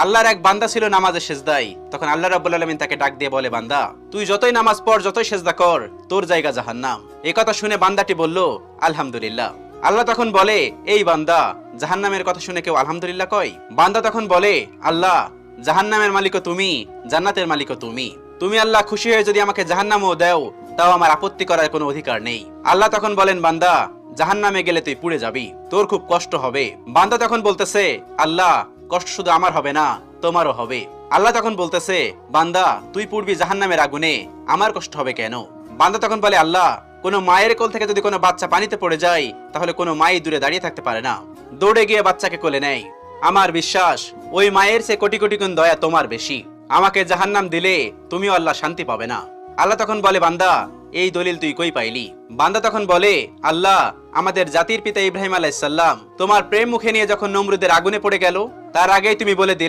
আল্লাহর এক বান্দা ছিল নামাজে সেজদায়। তখন আল্লাহ রাব্বুল আলামিন তাকে ডাক দিয়ে বলে, বান্দা তুই যতই নামাজ পড়, যতই সেজদা কর, তোর জায়গা জাহান্নাম। এই কথা শুনে বান্দাটি বলল, আলহামদুলিল্লাহ। আল্লাহ তখন বলে, এই বান্দা, জাহান্নামের কথা শুনে কেউ আলহামদুলিল্লাহ কয়? বান্দা তখন বলে, আল্লাহ, জাহান্নামের মালিকও তুমি, জান্নাতের মালিকও তুমি। তুমি আল্লাহ খুশি হয়ে যদি আমাকে জাহান্নামও দাও, তাও আমার আপত্তি করার কোনো অধিকার নেই। আল্লাহ তখন বলেন, বান্দা, জাহান্নামে গেলে তুই পুড়ে যাবি, তোর খুব কষ্ট হবে। বান্দা তখন বলতেছে, আল্লাহ, কষ্ট শুধু আমার হবে না, তোমারও হবে। আল্লাহ তখন বলতেছে, বান্দা, তুই পুড়বি জাহান্নামের আগুনে, আমার কষ্ট হবে কেন? বান্দা তখন বলে, আল্লাহ, কোনো মায়ের কোল থেকে যদি কোনো বাচ্চা পানিতে পড়ে যায়, তাহলে কোনো মাই দূরে দাঁড়িয়ে থাকতে পারে না, দৌড়ে গিয়ে বাচ্চাকে কোলে নেয়। আমার বিশ্বাস ওই মায়ের চেয়ে কোটি কোটি গুণ দয়া তোমার বেশি। আমাকে জাহান্নাম দিলে তুমিও আল্লাহ শান্তি পাবে না। আল্লাহ তখন বলে, বান্দা, এই দলিল তুই কই পাইলি? বান্দা তখন বলে, আল্লাহ, আমাদের জাতির পিতা ইব্রাহিম আলাইহিস সালাম তোমার প্রেম মুখে নিয়ে যখন নমরুদের আগুনে পড়ে গেল, তার আগেই তুমি বলে দিলে